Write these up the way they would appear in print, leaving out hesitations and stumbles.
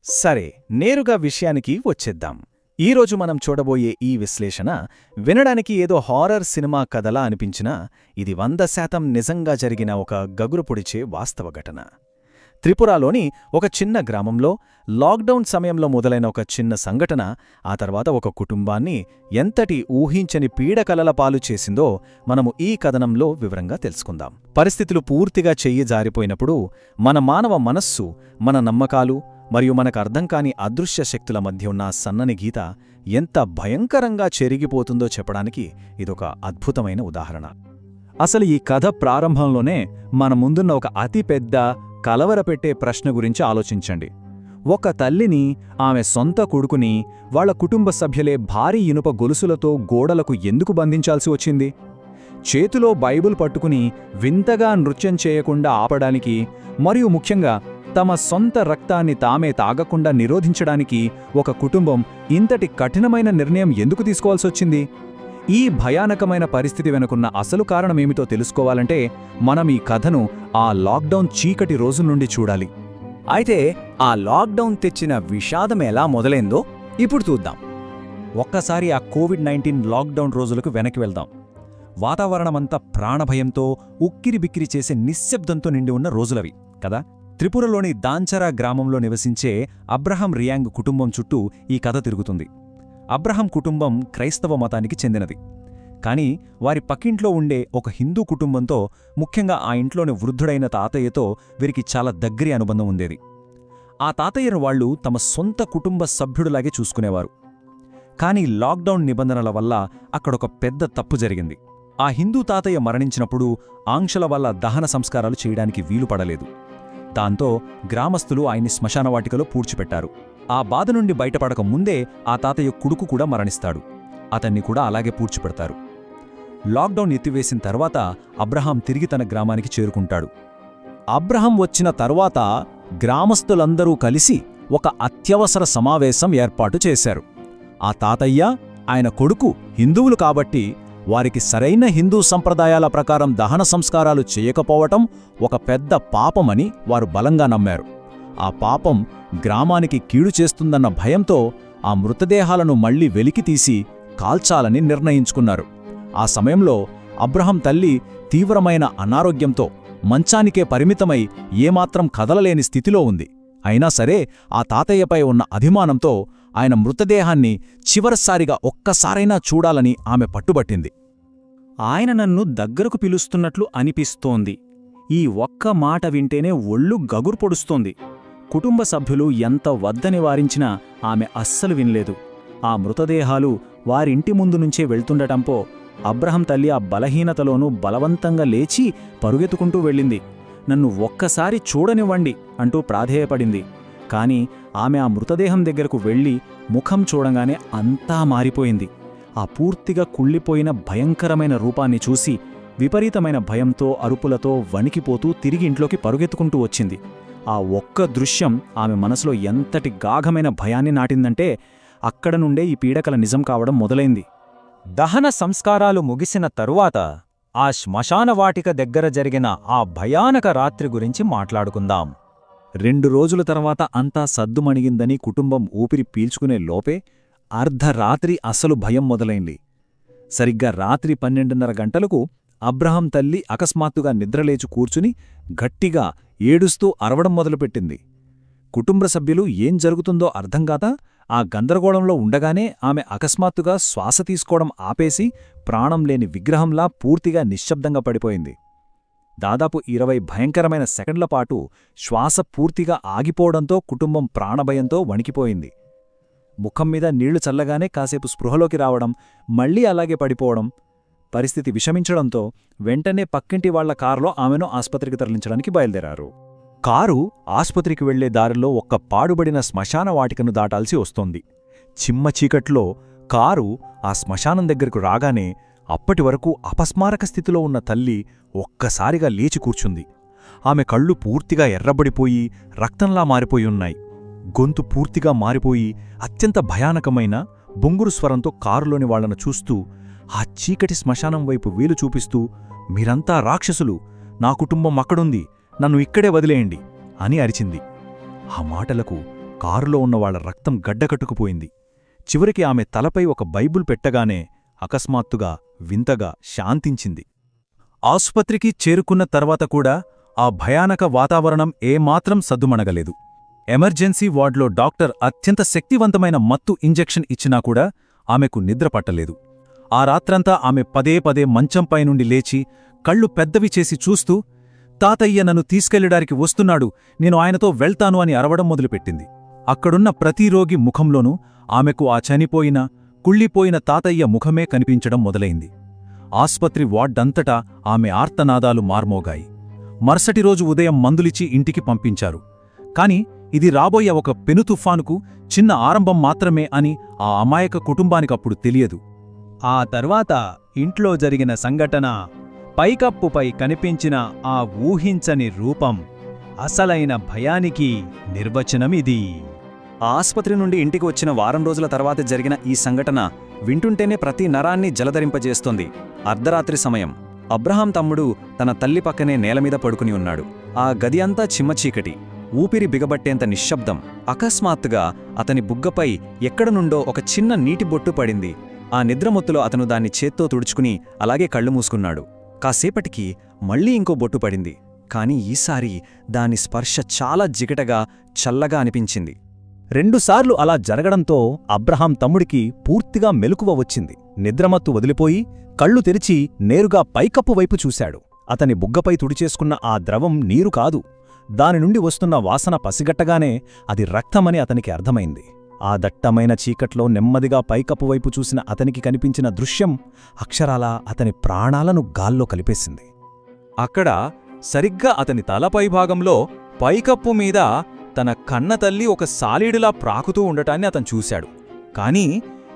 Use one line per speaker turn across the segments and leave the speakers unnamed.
సరే, నేరుగా విషయానికి వచ్చేద్దాం. ఈరోజు మనం చూడబోయే ఈ విశ్లేషణ వినడానికి ఏదో హారర్ సినిమా కథలా అనిపించినా ఇది 100% నిజంగా జరిగిన ఒక గగురుపొడిచే వాస్తవ ఘటన. త్రిపురలోని ఒక చిన్న గ్రామంలో లాక్డౌన్ సమయంలో మొదలైన ఒక చిన్న సంఘటన ఆ తర్వాత ఒక కుటుంబాన్ని ఎంతటి ఊహించని పీడకలల పాలు చేసిందో మనము ఈ కథనంలో వివరంగా తెలుసుకుందాం. పరిస్థితులు పూర్తిగా చెయ్యి జారిపోయినప్పుడు మన మానవ మనస్సు, మన నమ్మకాలు మరియు మనకు అర్థం కాని అదృశ్య శక్తుల మధ్య ఉన్న సన్నని గీత ఎంత భయంకరంగా చెరిగిపోతుందో చెప్పడానికి ఇదొక అద్భుతమైన ఉదాహరణ.
అసలు ఈ కథ ప్రారంభంలోనే మన ముందున్న ఒక అతిపెద్ద కలవరపెట్టే ప్రశ్న గురించి ఆలోచించండి. ఒక తల్లిని, ఆమె సొంత కొడుకుని, వాళ్ల కుటుంబ సభ్యులే భారీ ఇనుప గొలుసులతో గోడలకు ఎందుకు బంధించాల్సి వచ్చింది? చేతిలో బైబిల్ పట్టుకుని వింతగా నృత్యం చేయకుండా ఆపడానికి, మరియు ముఖ్యంగా తమ సొంత రక్తాన్ని తామే తాగకుండా నిరోధించడానికి ఒక కుటుంబం ఇంతటి కఠినమైన నిర్ణయం ఎందుకు తీసుకోవాల్సొచ్చింది? ఈ భయానకమైన పరిస్థితి వెనుకున్న అసలు కారణమేమిటో తెలుసుకోవాలంటే మనం ఈ కథను ఆ లాక్డౌన్ చీకటి రోజుల నుండి చూడాలి.
అయితే ఆ లాక్డౌన్ తెచ్చిన విషాదం ఎలా మొదలైందో ఇప్పుడు చూద్దాం.
ఒక్కసారి ఆ కోవిడ్-19 లాక్డౌన్ రోజులకు వెనక్కి వెళ్దాం. వాతావరణమంతా ప్రాణభయంతో, ఉక్కిరిబిక్కిరి చేసే నిశ్శబ్దంతో నిండి ఉన్న రోజులవి కదా. త్రిపురలోని దాంచరా గ్రామంలో నివసించే అబ్రహం రియాంగ్ కుటుంబం చుట్టూ ఈ కథ తిరుగుతుంది. అబ్రహం కుటుంబం క్రైస్తవ మతానికి చెందినది. కాని వారి పక్కింట్లో ఉండే ఒక హిందూ కుటుంబంతో, ముఖ్యంగా ఆ ఇంట్లోని వృద్ధుడైన తాతయ్యతో వీరికి చాలా దగ్గరి అనుబంధం ఉండేది. ఆ తాతయ్యను వాళ్లు తమ సొంత కుటుంబ సభ్యుడిలాగే చూసుకునేవారు. కాని లాక్డౌన్ నిబంధనల వల్ల అక్కడొక పెద్ద తప్పు జరిగింది. ఆ హిందూ తాతయ్య మరణించినప్పుడు ఆంక్షల వల్ల దహన సంస్కారాలు చేయడానికి వీలుపడలేదు. దాంతో గ్రామస్తులు ఆయన్ని శ్మశానవాటికలో పూడ్చిపెట్టారు. ఆ బాధ నుండి బయటపడక ముందే ఆ తాతయ్య కొడుకు కూడా మరణిస్తాడు. అతన్ని కూడా అలాగే పూడ్చిపెడతారు. లాక్డౌన్ ఎత్తివేసిన తర్వాత అబ్రహాం తిరిగి తన గ్రామానికి చేరుకుంటాడు.
అబ్రహం వచ్చిన తర్వాత గ్రామస్తులందరూ కలిసి ఒక అత్యవసర సమావేశం ఏర్పాటు చేశారు. ఆ తాతయ్య, ఆయన కొడుకు హిందువులు కాబట్టి వారికి సరైన హిందూ సంప్రదాయాల ప్రకారం దహన సంస్కారాలు చేయకపోవటం ఒక పెద్ద పాపమని వారు బలంగా నమ్మారు. ఆ పాపం గ్రామానికి కీడు చేస్తుందన్న భయంతో ఆ మృతదేహాలను మళ్లీ వెలికితీసి కాల్చాలని నిర్ణయించుకున్నారు. ఆ సమయంలో అబ్రహం తల్లి తీవ్రమైన అనారోగ్యంతో మంచానికే పరిమితమై ఏమాత్రం కదలలేని స్థితిలో ఉంది. అయినా సరే ఆ తాతయ్యపై ఉన్న అభిమానంతో ఆయన మృతదేహాన్ని చివరిసారిగా ఒక్కసారైనా చూడాలని ఆమె పట్టుబట్టింది.
ఆయన నన్ను దగ్గరకు పిలుస్తున్నట్లు అనిపిస్తోంది. ఈ ఒక్క మాట వింటేనే ఒళ్ళు గగురు పొడుస్తోంది. కుటుంబ సభ్యులు ఎంత వద్దని వారించినా ఆమె అస్సలు వినలేదు. ఆ మృతదేహాలు వారింటి ముందు నుంచే వెళ్తుండటంపో అబ్రహం తల్లి ఆ బలహీనతలోనూ బలవంతంగా లేచి పరుగెత్తుకుంటూ వెళ్ళింది. నన్ను ఒక్కసారి చూడనివ్వండి అంటూ ప్రాధేయపడింది. కాని ఆమె ఆ మృతదేహం దగ్గరకు వెళ్లి ముఖం చూడంగానే అంతా మారిపోయింది. ఆ పూర్తిగా కుళ్ళిపోయిన భయంకరమైన రూపాన్ని చూసి విపరీతమైన భయంతో, అరుపులతో వణికిపోతూ తిరిగి ఇంట్లోకి పరుగెత్తుకుంటూ వచ్చింది. ఆ ఒక్క దృశ్యం ఆమె మనసులో ఎంతటి గాఢమైన భయాన్ని నాటిందంటే అక్కడ నుండే ఈ పీడకల నిజం కావడం మొదలైంది. దహన సంస్కారాలు ముగిసిన తరువాత ఆ శ్మశానవాటిక దగ్గర జరిగిన ఆ భయానక రాత్రి గురించి మాట్లాడుకుందాం.
2 రోజుల తర్వాత అంతా సద్దుమణిగిందని కుటుంబం ఊపిరి పీల్చుకునే లోపే అర్ధరాత్రి అసలు భయం మొదలైంది. సరిగ్గా రాత్రి 12:30 గంటలకు అబ్రహం తల్లి అకస్మాత్తుగా నిద్రలేచి కూర్చుని గట్టిగా ఏడుస్తూ అరవడం మొదలుపెట్టింది. కుటుంబ సభ్యులు ఏం జరుగుతుందో అర్థంకాక ఆ గందరగోళంలో ఉండగానే ఆమె అకస్మాత్తుగా శ్వాస తీసుకోవడం ఆపేసి ప్రాణం లేని విగ్రహంలా పూర్తిగా నిశ్శబ్దంగా పడిపోయింది. దాదాపు 20 భయంకరమైన సెకండ్లపాటు శ్వాస పూర్తిగా ఆగిపోవడంతో కుటుంబం ప్రాణభయంతో వణికిపోయింది. ముఖం మీద నీళ్లు చల్లగానే కాసేపు స్పృహలోకి రావడం, మళ్లీ అలాగే పడిపోవడం. పరిస్థితి విషమించడంతో వెంటనే పక్కింటి వాళ్ల కారులో ఆమెను ఆస్పత్రికి తరలించడానికి బయలుదేరారు. కారు ఆస్పత్రికి వెళ్లే దారిలో ఒక్క పాడుబడిన శ్మశానవాటికను దాటాల్సి వస్తోంది. చిమ్మ చీకట్లో కారు ఆ శ్మశానం దగ్గరకు రాగానే అప్పటివరకు అపస్మారక స్థితిలో ఉన్న తల్లి ఒక్కసారిగా లేచి కూర్చుంది. ఆమె కళ్ళు పూర్తిగా ఎర్రబడిపోయి రక్తంలా మారిపోయున్నాయి. గొంతు పూర్తిగా మారిపోయి అత్యంత భయానకమైన బొంగురు స్వరంతో కారులోని వాళ్లను చూస్తూ, ఆ చీకటి శ్మశానం వైపు వేలు చూపిస్తూ, మీరంతా రాక్షసులు, నా కుటుంబం అక్కడుంది, నన్ను ఇక్కడే వదిలేయండి అని అరిచింది. ఆ మాటలకు
కారులో ఉన్నవాళ్ల రక్తం గడ్డకట్టుకుపోయింది. చివరికి ఆమె తలపై ఒక బైబుల్ పెట్టగానే అకస్మాత్తుగా వింతగా శాంతించింది. ఆసుపత్రికి చేరుకున్న తర్వాత కూడా ఆ భయానక వాతావరణం ఏమాత్రం సద్దుమణగలేదు. ఎమర్జెన్సీ వార్డులో డాక్టర్ అత్యంత శక్తివంతమైన మత్తు ఇంజెక్షన్ ఇచ్చినా కూడా ఆమెకు నిద్రపట్టలేదు. ఆ రాత్రంతా ఆమె పదే పదే మంచంపై నుండి లేచి కళ్ళు పెద్దవి చేసి చూస్తూ, తాతయ్య నన్ను తీసుకెళ్లడానికి వస్తున్నాడు, నేను ఆయనతో వెళ్తాను అని అరవడం మొదలుపెట్టింది. అక్కడున్న ప్రతి రోగి ముఖంలోనూ ఆమెకు ఆ చనిపోయిన, కుళ్ళిపోయిన తాతయ్య ముఖమే కనిపించడం మొదలైంది. ఆస్పత్రి వార్డంతటా ఆమె ఆర్తనాదాలు మార్మోగాయి. మరుసటి రోజు ఉదయం మందులిచ్చి ఇంటికి పంపించారు. కాని ఇది రాబోయే ఒక పెనుతుఫానుకు చిన్న ఆరంభం మాత్రమే అని ఆ అమాయక కుటుంబానికప్పుడు తెలియదు.
ఆ తర్వాత ఇంట్లో జరిగిన సంఘటన, పైకప్పుపై కనిపించిన ఆ ఊహించని రూపం, అసలైన భయానికి నిర్వచనమిది.
ఆ ఆస్పత్రి నుండి ఇంటికి వచ్చిన వారం రోజుల తర్వాత జరిగిన ఈ సంఘటన వింటుంటేనే ప్రతి నరాన్ని జలధరింపజేస్తోంది. అర్ధరాత్రి సమయం. అబ్రహాం తమ్ముడు తన తల్లి పక్కనే నేలమీద పడుకుని ఉన్నాడు. ఆ గది అంతా చిమ్మచీకటి, ఊపిరి బిగబట్టేంత నిశ్శబ్దం. అకస్మాత్తుగా అతని బుగ్గపై ఎక్కడనుండో ఒక చిన్న నీటి బొట్టు పడింది. ఆ నిద్రమొత్తులో అతను దాన్ని చేత్తో తుడుచుకుని అలాగే కళ్ళు మూసుకున్నాడు. కాసేపటికి మళ్లీ ఇంకో బొట్టు పడింది. కాని ఈసారి దాని స్పర్శ చాలా జిగటగా, చల్లగా అనిపించింది.
రెండుసార్లు అలా జరగడంతో అబ్రహాం తమ్ముడికి పూర్తిగా మెలకువ వచ్చింది. నిద్రమత్తు వదిలిపోయి కళ్ళు తెరిచి నేరుగా పైకప్పు వైపు చూశాడు. అతని బుగ్గపై తుడిచేసుకున్న ఆ ద్రవం నీరు కాదు. దానినుండి వస్తున్న వాసన పసిగట్టగానే అది రక్తమని అతనికి అర్థమైంది. ఆ దట్టమైన చీకట్లో నెమ్మదిగా పైకప్పు వైపు చూసిన అతనికి కనిపించిన దృశ్యం అక్షరాలా అతని ప్రాణాలను గాల్లో కలిపేసింది.
అక్కడ సరిగ్గా అతని తలపై భాగంలో పైకప్పు మీద తన కన్నతల్లి ఒక సాలీడులా ప్రాకుతూ ఉండటాన్ని అతను చూశాడు. కాని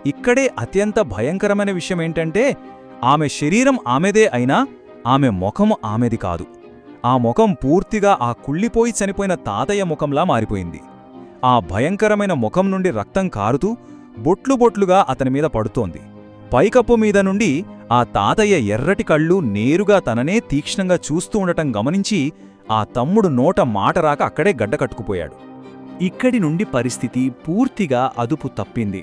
ఇక్కడే అత్యంత భయంకరమైన విషయమేంటంటే, ఆమె శరీరం ఆమెదే అయినా ఆమె ముఖం ఆమెది కాదు. ఆ ముఖం పూర్తిగా ఆ కుళ్ళిపోయి చనిపోయిన తాతయ్య ముఖంలా మారిపోయింది. ఆ భయంకరమైన ముఖం నుండి రక్తం కారుతూ బొట్లు బొట్లుగా అతనిమీద పడుతోంది. పైకప్పు మీద నుండి ఆ తాతయ్య ఎర్రటి కళ్ళు నేరుగా తననే తీక్ష్ణంగా చూస్తూ ఉండటం గమనించి ఆ తమ్ముడు నోట మాటరాక అక్కడే గడ్డకట్టుకుపోయాడు. ఇక్కడి నుండి పరిస్థితి పూర్తిగా అదుపు తప్పింది.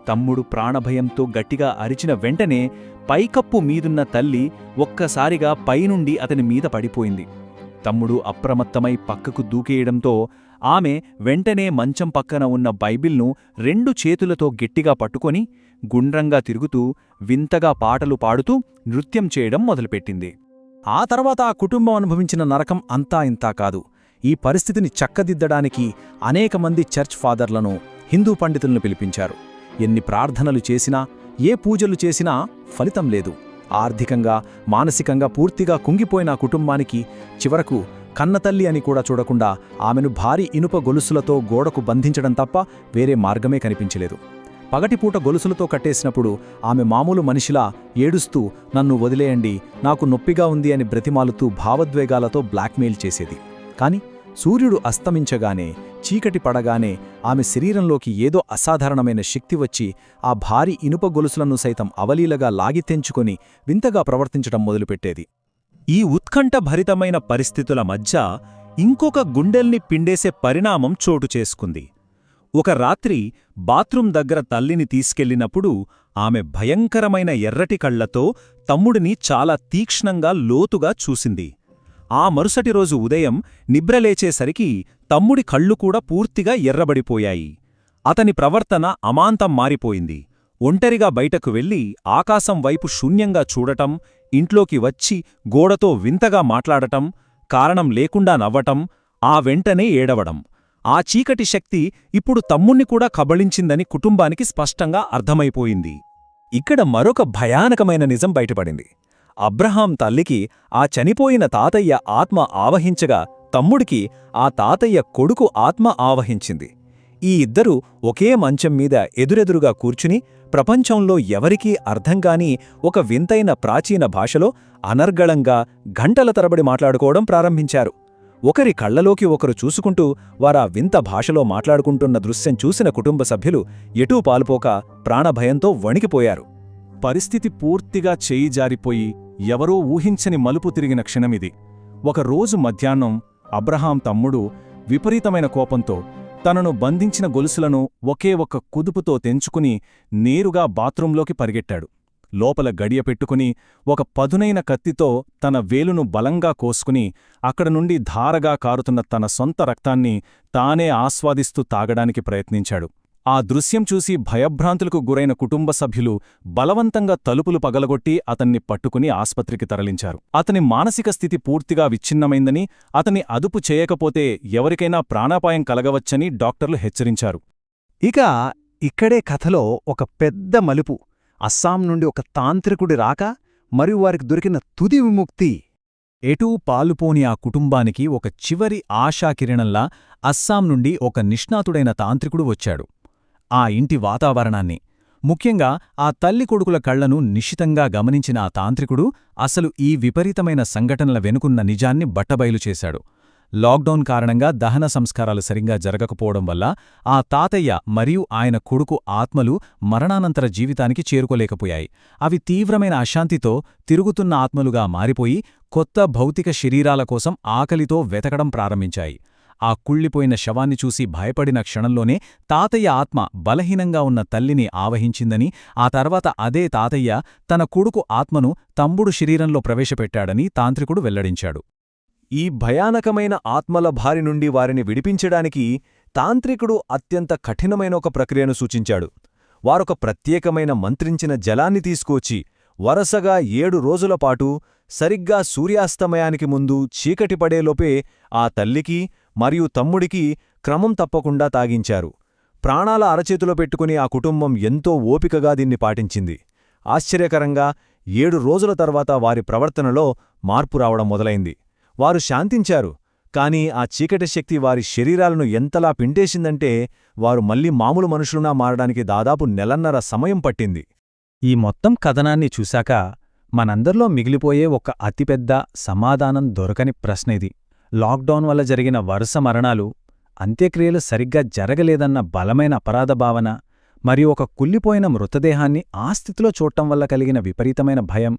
తమ్ముడు ప్రాణభయంతో గట్టిగా అరిచిన వెంటనే పైకప్పు మీదున్న తల్లి ఒక్కసారిగా పైనుండి అతని మీద పడిపోయింది. తమ్ముడు అప్రమత్తమై పక్కకు దూకేయడంతో ఆమె వెంటనే మంచం పక్కన ఉన్న బైబిల్ను 2 చేతులతో గట్టిగా పట్టుకొని గుండ్రంగా తిరుగుతూ వింతగా పాటలు పాడుతూ నృత్యం చేయడం మొదలుపెట్టింది.
ఆ తర్వాత ఆ కుటుంబం అనుభవించిన నరకం అంతా ఇంతా కాదు. ఈ పరిస్థితిని చక్కదిద్దడానికి అనేక మంది చర్చ్ ఫాదర్లను, హిందూ పండితులను పిలిపించారు. ఎన్ని ప్రార్థనలు చేసినా, ఏ పూజలు చేసినా ఫలితం లేదు. ఆర్థికంగా, మానసికంగా పూర్తిగా కుంగిపోయిన ఆ కుటుంబానికి చివరకు కన్నతల్లి అని కూడా చూడకుండా ఆమెను భారీ ఇనుప గొలుసులతో గోడకు బంధించడం తప్ప వేరే మార్గమే కనిపించలేదు. పగటిపూట గొలుసులతో కట్టేసినప్పుడు ఆమె మామూలు మనిషిలా ఏడుస్తూ, నన్ను వదిలేయండి, నాకు నొప్పిగా ఉంది అని బ్రతిమాలుతూ భావోద్వేగాలతో బ్లాక్మెయిల్ చేసేది. కాని సూర్యుడు అస్తమించగానే, చీకటి పడగానే ఆమె శరీరంలోకి ఏదో అసాధారణమైన శక్తి వచ్చి ఆ భారీ ఇనుప గొలుసులను సైతం అవలీలగా లాగి తెంచుకొని వింతగా ప్రవర్తించడం మొదలుపెట్టేది.
ఈ ఉత్కంఠభరితమైన పరిస్థితుల మధ్య ఇంకొక గుండెల్ని పిండేసే పరిణామం చోటు చేసుకుంది. ఒక రాత్రి బాత్రూం దగ్గర తల్లిని తీసుకెళ్లినప్పుడు ఆమె భయంకరమైన ఎర్రటి కళ్లతో తమ్ముడిని చాలా తీక్ష్ణంగా లోతుగా చూసింది. ఆ మరుసటి రోజు ఉదయం నిబ్రలేచేసరికి తమ్ముడి కళ్ళు కూడా పూర్తిగా ఎర్రబడిపోయాయి. అతని ప్రవర్తన అమాంతం మారిపోయింది. ఒంటరిగా బయటకు వెళ్లి ఆకాశం వైపు శూన్యంగా చూడటం, ఇంట్లోకి వచ్చి గోడతో వింతగా మాట్లాడటం, కారణం లేకుండా నవ్వటం, ఆ వెంటనే ఏడవడం. ఆ చీకటి శక్తి ఇప్పుడు తమ్ముణ్ణి కూడా కబళించిందని కుటుంబానికి స్పష్టంగా అర్థమైపోయింది. ఇక్కడ మరొక భయానకమైన నిజం బయటపడింది. అబ్రహాం తల్లికి ఆ చనిపోయిన తాతయ్య ఆత్మ ఆవహించగా, తమ్ముడికి ఆ తాతయ్య కొడుకు ఆత్మ ఆవహించింది. ఈ ఇద్దరూ ఒకే మంచం మీద ఎదురెదురుగా కూర్చుని ప్రపంచంలో ఎవరికీ అర్థంకాని ఒక వింతైన ప్రాచీన భాషలో అనర్గళంగా గంటల తరబడి మాట్లాడుకోవడం ప్రారంభించారు. ఒకరి కళ్లలోకి ఒకరు చూసుకుంటూ వారా వింత భాషలో మాట్లాడుకుంటున్న దృశ్యం చూసిన కుటుంబ సభ్యులు ఎటూ పాలుపోక ప్రాణభయంతో వణికిపోయారు. పరిస్థితి పూర్తిగా చేయి జారిపోయి ఎవరో ఊహించని మలుపు తిరిగిన క్షణమిది. ఒకరోజు మధ్యాహ్నం అబ్రహాం తమ్ముడు విపరీతమైన కోపంతో తనను బంధించిన గొలుసులను ఒకే ఒక్క కుదుపుతో తెంచుకుని నేరుగా బాత్రూంలోకి పరిగెట్టాడు. లోపల గడియ పెట్టుకుని ఒక పదునైన కత్తితో తన వేలును బలంగా కోసుకుని అక్కడ నుండి ధారగా కారుతున్న తన సొంత రక్తాన్ని తానే ఆస్వాదిస్తూ తాగడానికి ప్రయత్నించాడు. ఆ దృశ్యం చూసి భయభ్రాంతులకు గురైన కుటుంబ సభ్యులు బలవంతంగా తలుపులు పగలగొట్టి అతన్ని పట్టుకుని ఆస్పత్రికి తరలించారు. అతని మానసిక స్థితి పూర్తిగా విచ్ఛిన్నమైందని, అతన్ని అదుపు చేయకపోతే ఎవరికైనా ప్రాణాపాయం కలగవచ్చని డాక్టర్లు హెచ్చరించారు.
ఇక ఇక్కడే కథలో ఒక పెద్ద మలుపు. అస్సాం నుండి ఒక తాంత్రికుడి రాక మరియు వారికి దొరికిన తుది విముక్తి.
ఎటూ పాలుపోని ఆ కుటుంబానికి ఒక చివరి ఆశాకిరణంలా అస్సాం నుండి ఒక నిష్ణాతుడైన తాంత్రికుడు వచ్చాడు. ఆ ఇంటి వాతావరణాన్ని, ముఖ్యంగా ఆ తల్లి కొడుకుల కళ్లను నిశితంగా గమనించిన ఆ తాంత్రికుడు అసలు ఈ విపరీతమైన సంఘటనల వెనుకున్న నిజాన్ని బట్టబయలు చేశాడు. లాక్డౌన్ కారణంగా దహన సంస్కారాలు సరిగ్గా జరగకపోవడం వల్ల ఆ తాతయ్య మరియు ఆయన కొడుకు ఆత్మలు మరణానంతర జీవితానికి చేరుకోలేకపోయాయి. అవి తీవ్రమైన అశాంతితో తిరుగుతున్న ఆత్మలుగా మారిపోయి కొత్త భౌతిక శరీరాల కోసం ఆకలితో వెతకడం ప్రారంభించాయి. ఆ కుళ్ళిపోయిన శవాన్ని చూసి భయపడిన క్షణంలోనే తాతయ్య ఆత్మ బలహీనంగా ఉన్న తల్లిని ఆవహించిందని, ఆ తర్వాత అదే తాతయ్య తన కొడుకు ఆత్మను తమ్ముడు శరీరంలో ప్రవేశపెట్టాడని తాంత్రికుడు వెల్లడించాడు.
ఈ భయానకమైన ఆత్మల బారి నుండి వారిని విడిపించడానికి తాంత్రికుడు అత్యంత కఠినమైన ఒక ప్రక్రియను సూచించాడు. వారొక ప్రత్యేకమైన మంత్రించిన జలాన్ని తీసుకొచ్చి వరసగా 7 రోజులపాటు సరిగ్గా సూర్యాస్తమయానికి ముందు చీకటి పడేలోపే ఆ తల్లికి మరియు తమ్ముడికి క్రమం తప్పకుండా తాగించారు. ప్రాణాల అరచేతిలో పెట్టుకుని ఆ కుటుంబం ఎంతో ఓపికగా దీన్ని పాటించింది. ఆశ్చర్యకరంగా 7 రోజుల తర్వాత వారి ప్రవర్తనలో మార్పు రావడం మొదలైంది. వారు శాంతించారు, కాని ఆ చీకటి శక్తి వారి శరీరాలను ఎంతలా పిండేసిందంటే వారు మళ్లీ మామూలు మనుషులునా మారడానికి దాదాపు నెలన్నర సమయం పట్టింది.
ఈ మొత్తం కథనాన్ని చూశాక మనందరిలో మిగిలిపోయే ఒక అతిపెద్ద సమాధానం దొరకని ప్రశ్న ఇది. లాక్డౌన్ వల్ల జరిగిన వరుస మరణాలు, అంత్యక్రియలు సరిగ్గా జరగలేదన్న బలమైన అపరాధ భావన మరియు ఒక కుళ్ళిపోయిన మృతదేహాన్ని ఆ స్థితిలో చూడటం వల్ల కలిగిన విపరీతమైన భయం,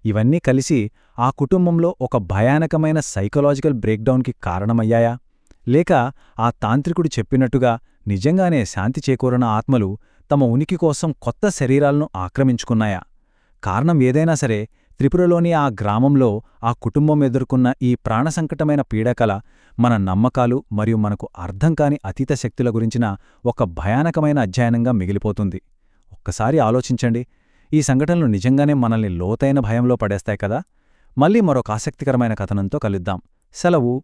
ఇవన్నీ కలిసి ఆ కుటుంబంలో ఒక భయానకమైన సైకలాజికల్ బ్రేక్డౌన్కి కారణమయ్యాయా? లేక ఆ తాంత్రికుడు చెప్పినట్టుగా నిజంగానే శాంతి చేకూరన ఆత్మలు తమ ఉనికి కోసం కొత్త శరీరాలను ఆక్రమించుకున్నాయా? కారణం ఏదైనా సరే, త్రిపురలోని ఆ గ్రామంలో ఆ కుటుంబం ఎదుర్కొన్న ఈ ప్రాణసంకటమైన పీడకల మన నమ్మకాలు మరియు మనకు అర్థంకాని అతీత శక్తుల గురించిన ఒక భయానకమైన అధ్యయనంగా మిగిలిపోతుంది. ఒక్కసారి ఆలోచించండి. ఈ సంఘటనలు నిజంగానే మనల్ని లోతైన భయంలో పడేస్తాయి కదా. మళ్ళీ మరొక ఆసక్తికరమైన కథనంతో కలుద్దాం. సెలవు.